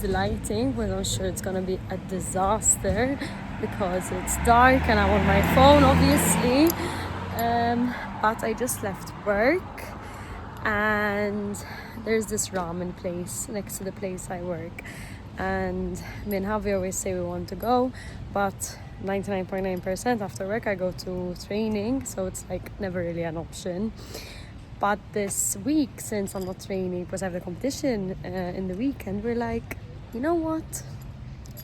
the lighting, but I'm sure it's gonna be a disaster because it's dark and I'm on my phone, obviously. But I just left work and there's this ramen place next to the place I work. And me and Javi always say we want to go, but 99.9% after work I go to training, so it's like never really an option. But this week, since I'm not training because I have the competition in the weekend, we're like, you know what?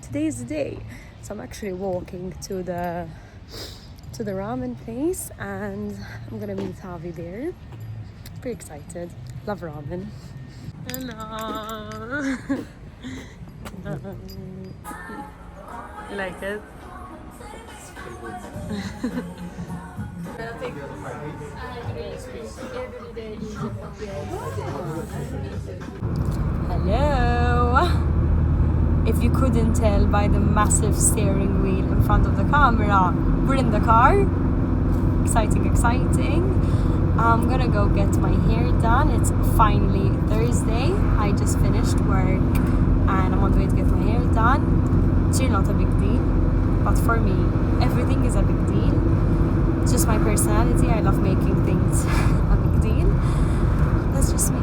Today is the day. So I'm actually walking to the ramen place and I'm gonna meet Javi there. Pretty excited. Love ramen. Hello. You like it? Hello. If you couldn't tell by the massive steering wheel in front of the camera, we're in the car. Exciting, exciting. I'm gonna go get my hair done. It's finally Thursday. I just finished work and I'm on the way to get my hair done. It's really not a big deal, but for me, everything is a big deal. It's just my personality. I love making things a big deal. That's just me.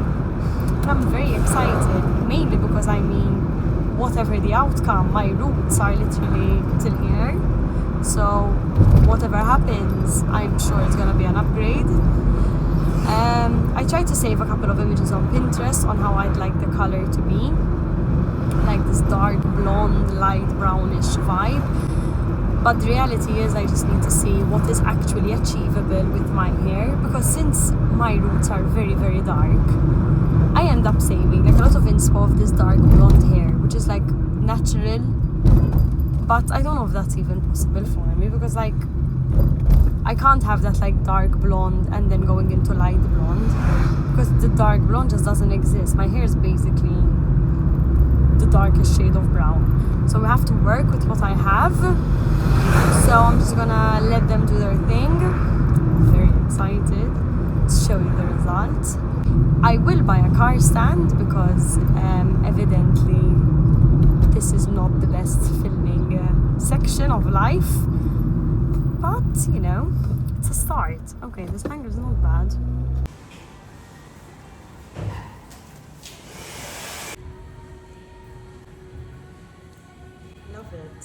I'm very excited, mainly because whatever the outcome, my roots are literally till here. So whatever happens, I'm sure it's gonna be an upgrade. I tried to save a couple of images on Pinterest on how I'd like the color to be, like this dark blonde, light brownish vibe. But the reality is I just need to see what is actually achievable with my hair, because since my roots are very, very dark, I end up saving like a lot of inspo of this dark blonde hair, which is like natural, but I don't know if that's even possible for me, because like I can't have that like dark blonde and then going into light blonde, because the dark blonde just doesn't exist. My hair is basically the darkest shade of brown, so we have to work with what I have. So I'm just gonna let them do their thing. Very excited to show you the result. I will buy a car stand because evidently this is not the best filming section of life, but you know, it's a start. Okay, this hanger is not bad. Love it.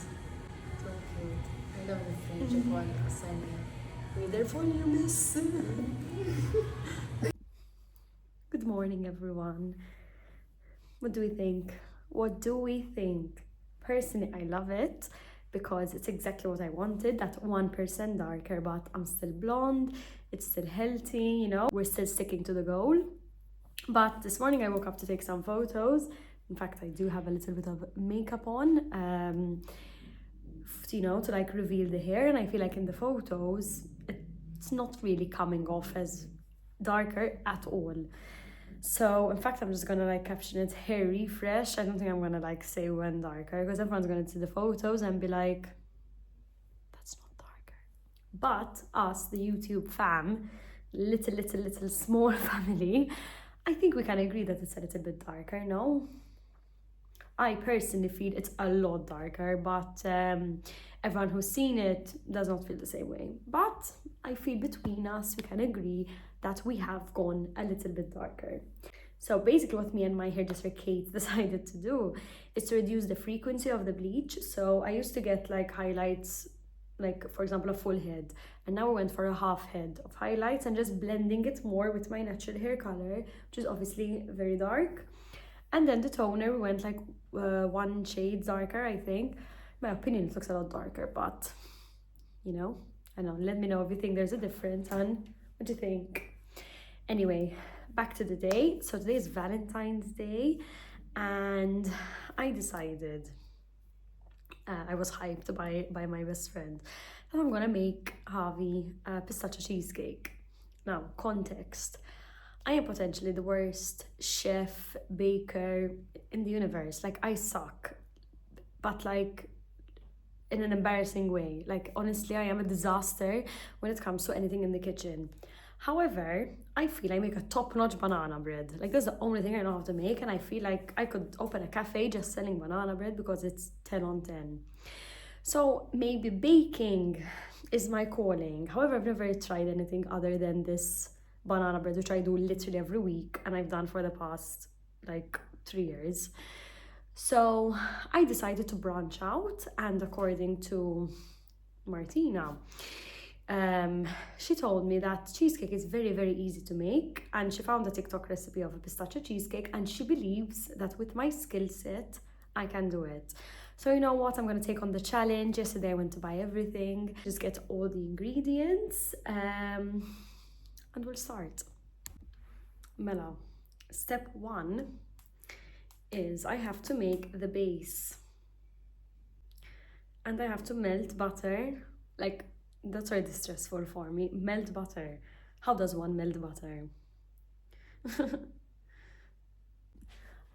So cute. I love the French one. With their volumes. Good morning, everyone. What do we think? What do we think? Personally, I love it because it's exactly what I wanted, that 1% darker, but I'm still blonde, it's still healthy, you know, we're still sticking to the goal. But this morning I woke up to take some photos. In fact, I do have a little bit of makeup on, you know, to like reveal the hair, and I feel like in the photos, it's not really coming off as darker at all. So in fact, I'm just gonna like caption it hair refresh. I don't think I'm gonna like say when darker, because everyone's gonna see the photos and be like, that's not darker. But us, the YouTube fam, little small family, I think we can agree that it's a little bit darker, no? I personally feel it's a lot darker, but everyone who's seen it does not feel the same way. But I feel between us, we can agree that we have gone a little bit darker. So basically what me and my hairdresser Kate decided to do is to reduce the frequency of the bleach. So I used to get like highlights, like for example a full head, and now I went for a half head of highlights and just blending it more with my natural hair color, which is obviously very dark. And then the toner, we went like 1 shade darker, I think. In my opinion, it looks a lot darker, but you know, I don't know, let me know if you think there's a difference, and what do you think? Anyway, back to the day. So today is Valentine's Day, and I decided, I was hyped by my best friend, that I'm gonna make Javi a pistachio cheesecake. Now, context. I am potentially the worst chef, baker in the universe. Like, I suck, but like in an embarrassing way. Like, honestly, I am a disaster when it comes to anything in the kitchen. However, I feel I make a top-notch banana bread. Like that's the only thing I know how to make, and I feel like I could open a cafe just selling banana bread because it's 10 on 10. So maybe baking is my calling. However, I've never tried anything other than this banana bread, which I do literally every week, and I've done for the past like 3 years. So I decided to branch out, and according to Martina, she told me that cheesecake is very, very easy to make, and she found a TikTok recipe of a pistachio cheesecake, and she believes that with my skill set, I can do it. So you know what, I'm gonna take on the challenge. Yesterday I went to buy everything, just get all the ingredients, and we'll start. Mela, step one is I have to make the base, and I have to melt butter. Like, that's already stressful for me. Melt butter. How does one melt butter?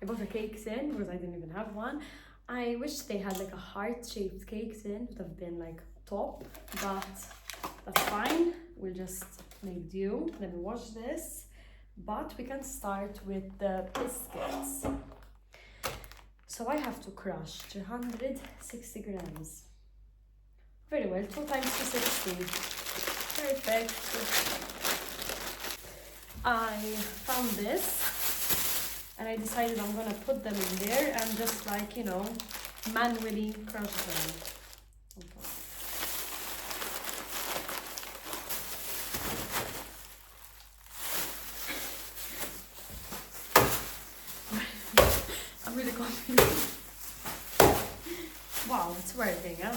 I bought a cake tin because I didn't even have one. I wish they had like a heart-shaped cake tin. It would have been like top, but that's fine. We'll just make do. Let me wash this. But we can start with the biscuits. So I have to crush 260 grams. Very well, 2 times 260. Perfect. I found this and I decided I'm gonna put them in there and just like, you know, manually crush them. Okay. I'm really confident. Wow, it's working, huh?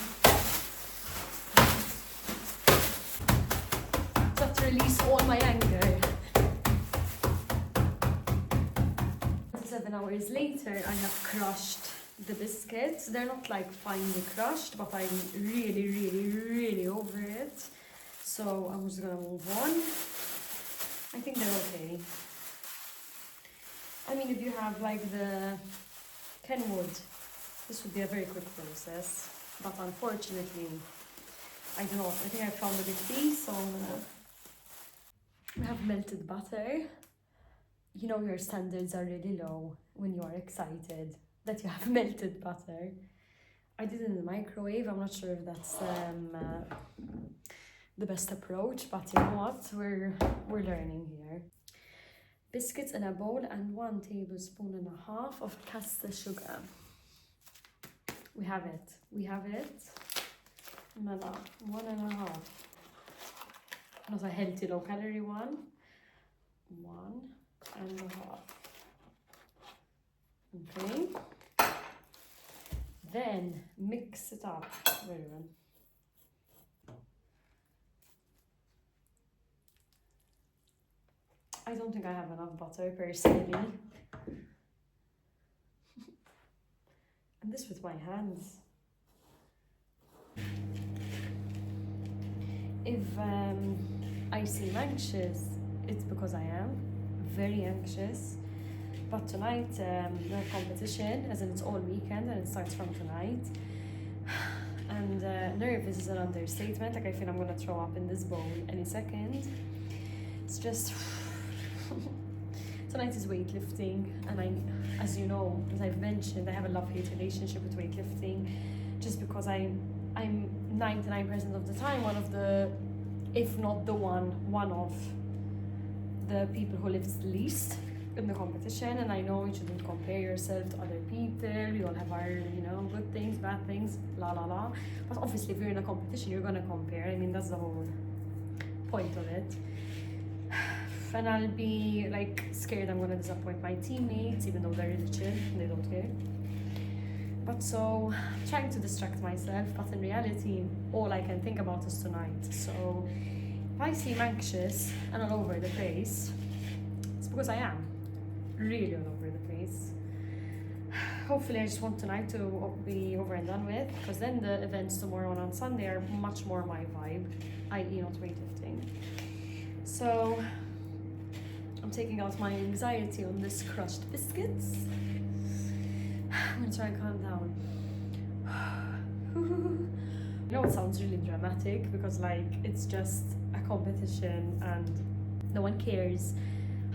Just to release all my anger. 7 hours later, I have crushed the biscuits. They're not like finely crushed, but I'm really, really, really over it. So I'm just gonna move on. I think they're okay. I mean, if you have like the Kenwood, this would be a very quick process. But unfortunately, I don't know. I think I found a big piece, so I'm gonna. We have melted butter. You know your standards are really low when you are excited that you have melted butter. I did it in the microwave. I'm not sure if that's the best approach, but you know what? We're learning here. Biscuits in a bowl and 1 tablespoon and a half of caster sugar. We have it. We have it. Mela, 1.5. Not a healthy low-calorie one. 1.5. Okay. Then mix it up very well. I don't think I have enough butter personally. And this with my hands. If I seem anxious, it's because I am very anxious. But tonight, the competition, as in it's all weekend and it starts from tonight. And nervous is an understatement. Like I feel I'm gonna throw up in this bowl any second. It's just tonight is weightlifting, and I, as you know, as I've mentioned, I have a love-hate relationship with weightlifting, just because I'm 99% of the time one of the, if not the one of the people who lives the least in the competition. And I know you shouldn't compare yourself to other people. We all have our, you know, good things, bad things, la la la. But obviously, if you're in a competition, you're gonna compare. I mean, that's the whole point of it. And I'll be like scared I'm gonna disappoint my teammates, even though they're really chill, they don't care. But so, trying to distract myself, but in reality, all I can think about is tonight. So, if I seem anxious and all over the place, it's because I am really all over the place. Hopefully, I just want tonight to be over and done with, because then the events tomorrow and on Sunday are much more my vibe, i.e. not weightlifting. So, I'm taking out my anxiety on this crushed biscuits. I'm gonna try and calm down. I know it sounds really dramatic because like it's just a competition and No one cares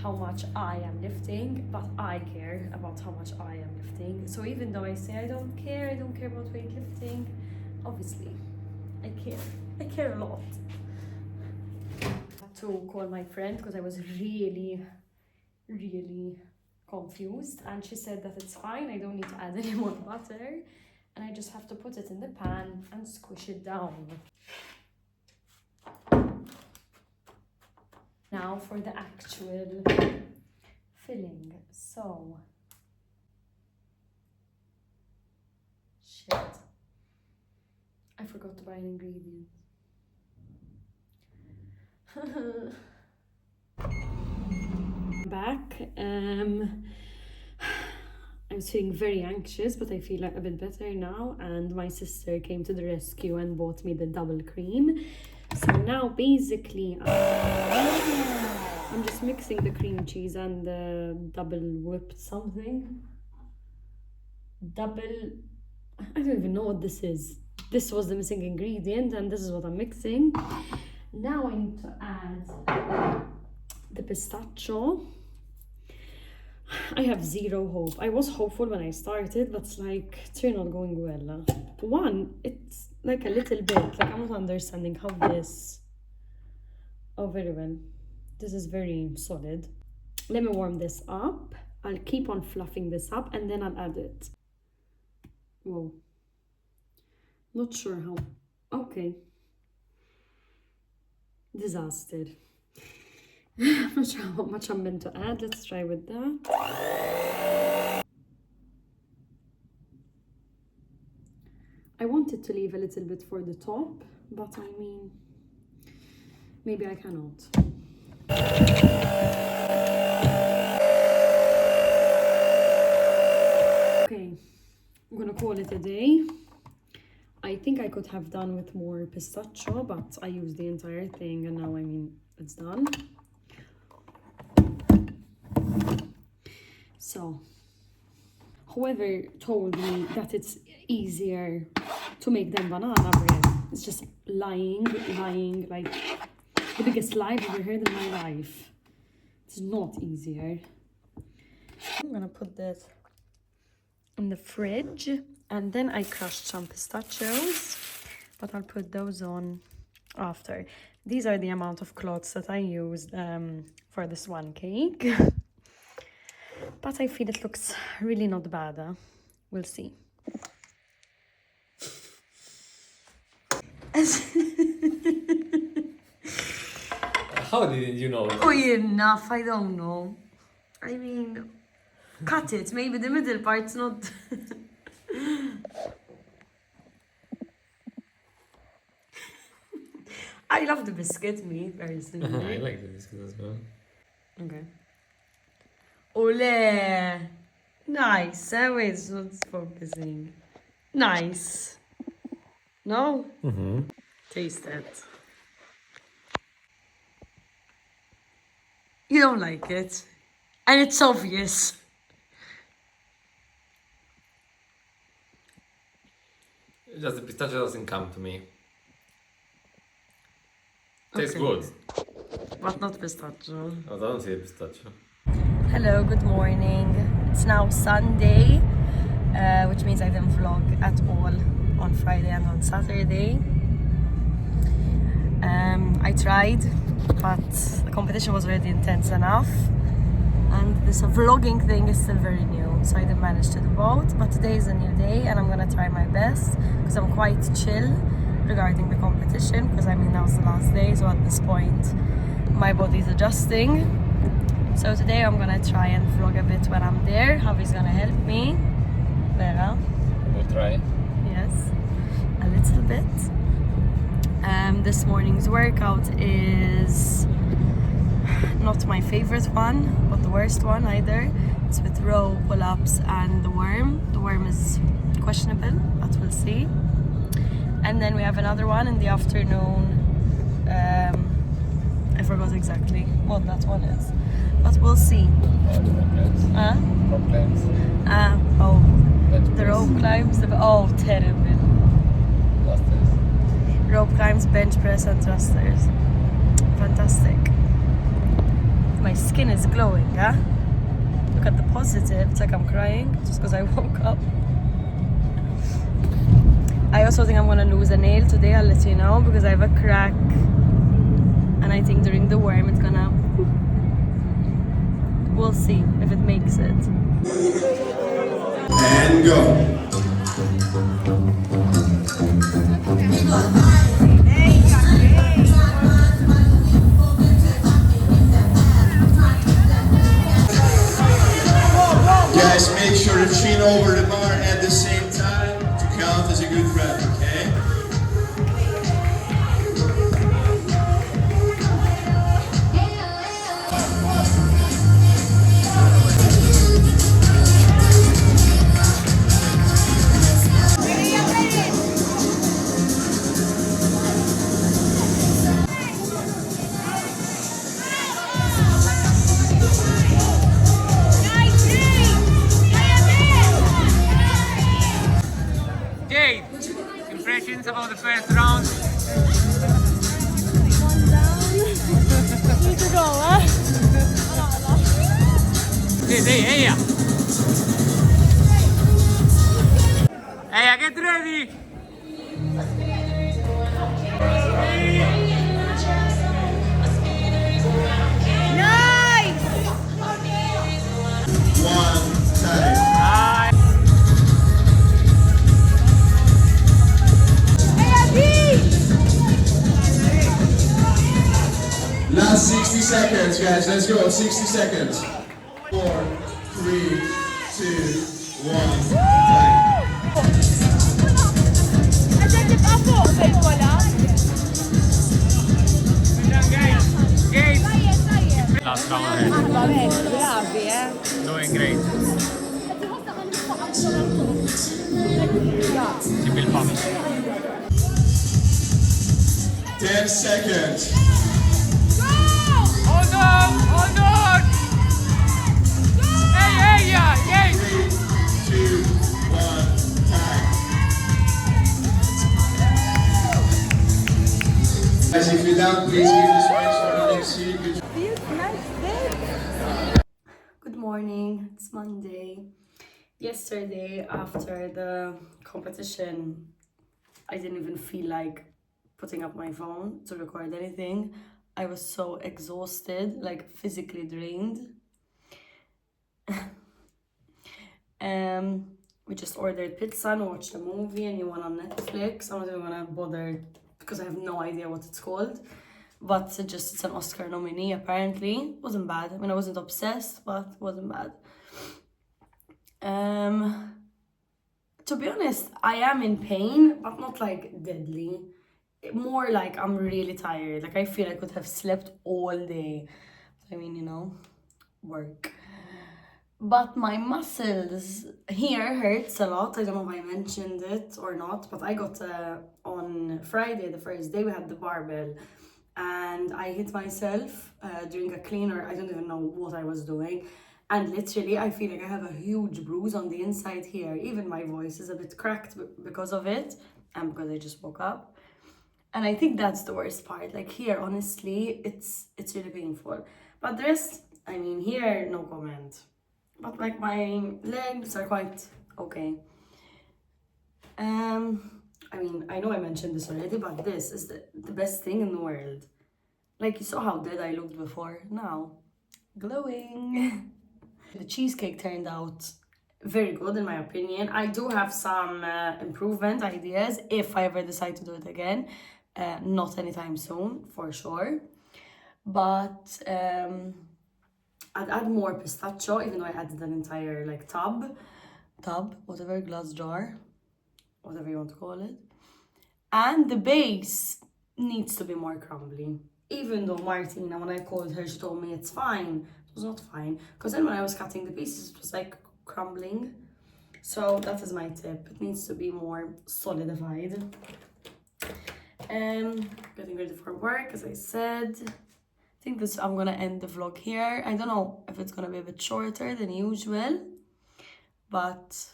how much I am lifting, but I care about how much I am lifting. So even though I say I don't care about weightlifting, obviously I care a lot. I had to call my friend because I was really confused, and she said that it's fine, I don't need to add any more butter, and I just have to put it in the pan and squish it down. Now for the actual filling. So, shit, I forgot to buy an ingredient. Back. I was feeling very anxious, but I feel like a bit better now, and my sister came to the rescue and bought me the double cream. So now basically I'm just mixing the cream cheese and the double whipped something. I don't even know what this is. This was the missing ingredient, and this is what I'm mixing. Now I need to add the pistachio. I have zero hope. I was hopeful when I started, but it's like, it's not going well. One, it's like a little bit, like I'm not understanding how this... Oh, very well. This is very solid. Let me warm this up. I'll keep on fluffing this up and then I'll add it. Whoa. Not sure how... Okay. Disaster. I'm not sure how much I'm meant to add. Let's try with that. I wanted to leave a little bit for the top, but I mean, maybe I cannot. Okay, I'm gonna call it a day. I think I could have done with more pistachio, but I used the entire thing and now, I mean, it's done. So, whoever told me that it's easier to make than banana bread, it's just lying, like the biggest lie I've ever heard in my life. It's not easier. I'm gonna put this in the fridge, and then I crushed some pistachios, but I'll put those on after. These are the amount of cloths that I used for this one cake. But I feel it looks really not bad. We'll see. How did you know? Oh, enough. I don't know. I mean, cut it. Maybe the middle part's not... I love the biscuit, me, personally. I like the biscuit as well. Okay. Ole! Nice. Wait, it's not focusing. Nice. No? Mm-hmm. Taste it. You don't like it. And it's obvious. Just the pistachio doesn't come to me. Tastes Okay. good. But not pistachio. I don't see pistachio. Hello, good morning. It's now Sunday, which means I didn't vlog at all on Friday and on Saturday. I tried, but the competition was already intense enough, and this vlogging thing is still very new, so I didn't manage to do both. But today is a new day and I'm gonna try my best, because I'm quite chill regarding the competition, because I mean that was the last day, so at this point my body's adjusting. So today I'm gonna try and vlog a bit when I'm there. Javi's gonna help me. Vera? We'll try. Yes, a little bit. This morning's workout is not my favorite one, but the worst one either. It's with row, pull-ups and the worm. The worm is questionable, but we'll see. And then we have another one in the afternoon. I forgot exactly what that one is, but we'll see. Rope climbs. Oh, Bench the press. rope climbs. Oh, terrible. Clusters. Rope climbs, bench press and thrusters. Fantastic. My skin is glowing, huh? Look at the positive. It's like I'm crying just because I woke up. I also think I'm gonna lose a nail today. I'll let you know because I have a crack, and I think during the worm it's gonna. We'll see if it makes it. And go. Guys, make sure to chin over the bar at the same time to count as a good rep, okay? Jade, impressions about the first round? Need to go, huh? Jade, hey, Aya! Aya, get ready! Nice! One time. Bye! Last 60 seconds, guys. Let's go. 60 seconds. 4, 3, 2, 1. Time. Last round ahead. Doing great. Keep it pumped. 10 seconds. Hold on! Hold on! Hey, Aya! Yay! 3, 2, 1. Time. Guys, if you're down, please give the space for the next seat. Good job. Good morning, it's Monday. Yesterday, after the competition, I didn't even feel like putting up my phone to record anything. I was so exhausted, like physically drained. We just ordered pizza and watched a movie, a new one on Netflix. I'm not even gonna bother because I have no idea what it's called. But it's an Oscar nominee apparently. Wasn't bad. I mean, I wasn't obsessed, but wasn't bad. To be honest, I am in pain, but not like deadly. More like I'm really tired. Like I feel I could have slept all day. I mean, work. But my muscles here hurts a lot. I don't know if I mentioned it or not, but I got on Friday, the first day we had the barbell, and I hit myself during a cleaner. I don't even know what I was doing, and literally I feel like I have a huge bruise on the inside here. Even my voice is a bit cracked because of it, and because I just woke up. And I think that's the worst part. Like here, honestly, it's really painful. But the rest, I mean, here, no comment. But like my legs are quite okay. I mean, I know I mentioned this already, but this is the best thing in the world. Like you saw how dead I looked before. Now, glowing. The cheesecake turned out very good in my opinion. I do have some improvement ideas if I ever decide to do it again. Not anytime soon, for sure. But I'd add more pistachio, even though I added an entire like tub, whatever, glass jar, whatever you want to call it. And the base needs to be more crumbly. Even though Martina, when I called her, she told me it's fine. It was not fine. Because then when I was cutting the pieces, it was like crumbling. So that is my tip. It needs to be more solidified. Getting ready for work, as I said. I think I'm gonna end the vlog here. I don't know if it's gonna be a bit shorter than usual, but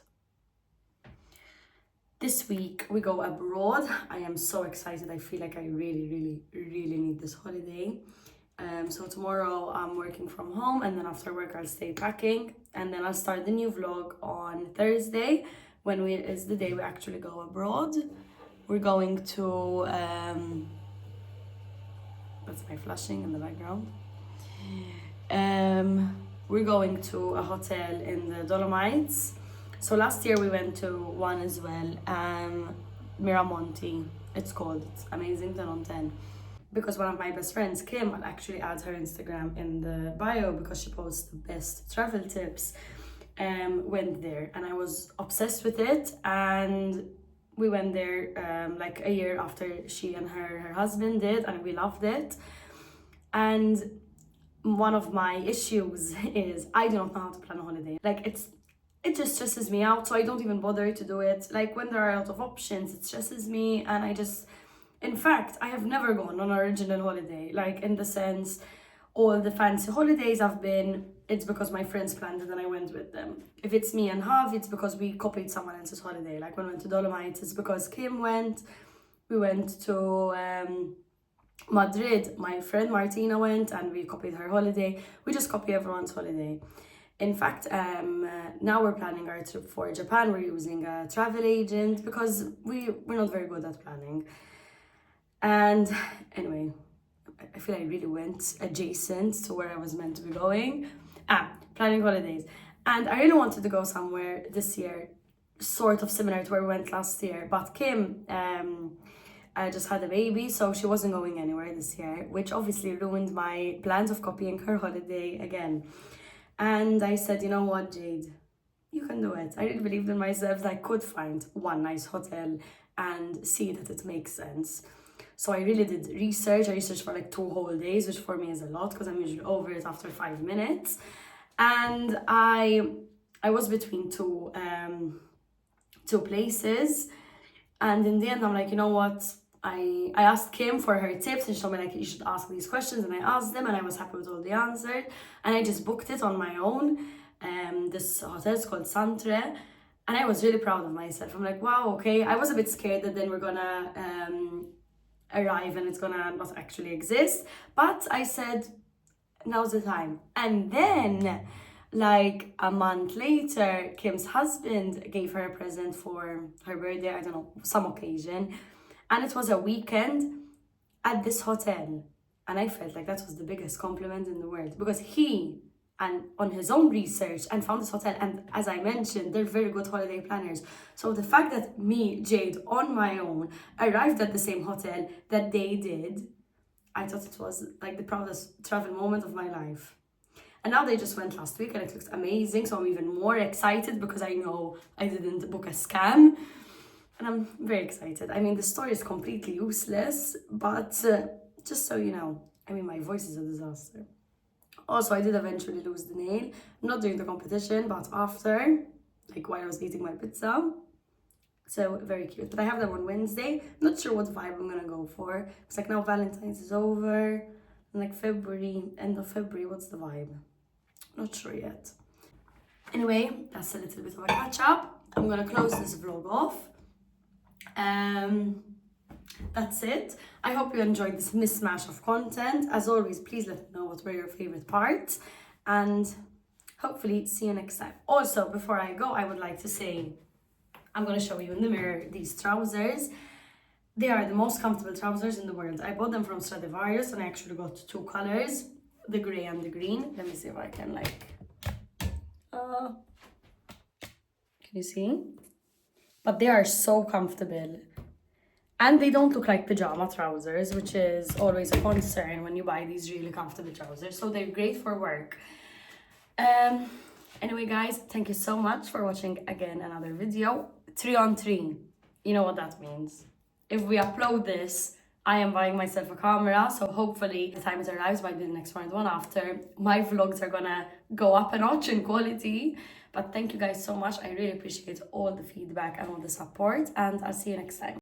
this week we go abroad. I am so excited. I feel like I really, really, really need this holiday. So tomorrow I'm working from home, and then after work I'll stay packing, and then I'll start the new vlog on Thursday, when is the day we actually go abroad. We're going to that's my flashing in the background. We're going to a hotel in the Dolomites. So last year we went to one as well, Miramonti, it's called. It's amazing, 10 on 10. Because one of my best friends, Kim, I'll actually add her Instagram in the bio because she posts the best travel tips, went there, and I was obsessed with it. And we went there like a year after she and her husband did, and we loved it. And one of my issues is I do not know how to plan a holiday. Like it just stresses me out, so I don't even bother to do it. Like when there are a lot of options, it stresses me, and in fact, I have never gone on an original holiday. Like in the sense, all the fancy holidays I've been, it's because my friends planned it and I went with them. If it's me and Hav, it's because we copied someone else's holiday. Like when we went to Dolomites, it's because Kim went. We went to Madrid, my friend Martina went, and we copied her holiday. We just copy everyone's holiday. In fact, now we're planning our trip for Japan. We're using a travel agent because we're not very good at planning. And anyway, I feel I really went adjacent to where I was meant to be going. Planning holidays. And I really wanted to go somewhere this year, sort of similar to where we went last year. But Kim I just had a baby, so she wasn't going anywhere this year, which obviously ruined my plans of copying her holiday again. And I said, you know what, Jade, you can do it. I really believed in myself that I could find one nice hotel and see that it makes sense. So I really did research. I researched for like 2 whole days, which for me is a lot because I'm usually over it after 5 minutes. And I was between two places. And in the end, I'm like, you know what? I asked Kim for her tips, and she told me like you should ask these questions, and I asked them, and I was happy with all the answers, and I just booked it on my own. This hotel is called Santre, and I was really proud of myself. I'm like, wow, okay. I was a bit scared that then we're gonna arrive and it's gonna not actually exist, but I said now's the time. And then like a month later, Kim's husband gave her a present for her birthday, I don't know, some occasion, and it was a weekend at this hotel. And I felt like that was the biggest compliment in the world, because he and on his own research and found this hotel, and as I mentioned, they're very good holiday planners. So the fact that me, Jade, on my own arrived at the same hotel that they did, I thought it was like the proudest travel moment of my life. And now they just went last week and it looks amazing, so I'm even more excited because I know I didn't book a scam. And I'm very excited. I mean, the story is completely useless, but just so you know, I mean, my voice is a disaster. Also, I did eventually lose the nail, not during the competition, but after, like while I was eating my pizza. So very cute. But I have them on Wednesday. Not sure what vibe I'm gonna go for. It's like now Valentine's is over, and like February, end of February, what's the vibe? Not sure yet. Anyway, that's a little bit of a catch up. I'm gonna close this vlog off. That's it. I hope you enjoyed this mismatch of content. As always, please let me know what were your favorite parts, and hopefully see you next time. Also, before I go, I would like to say, I'm going to show you in the mirror these trousers. They are the most comfortable trousers in the world. I bought them from Stradivarius, and I actually got 2 colors, the gray and the green. Let me see if I can like can you see? But they are so comfortable. And they don't look like pajama trousers, which is always a concern when you buy these really comfortable trousers. So they're great for work. Anyway, guys, thank you so much for watching again another video. 3 on 3. You know what that means. If we upload this, I am buying myself a camera. So hopefully the time it arrives might be the next one after. My vlogs are gonna go up a notch in quality. But thank you guys so much. I really appreciate all the feedback and all the support. And I'll see you next time.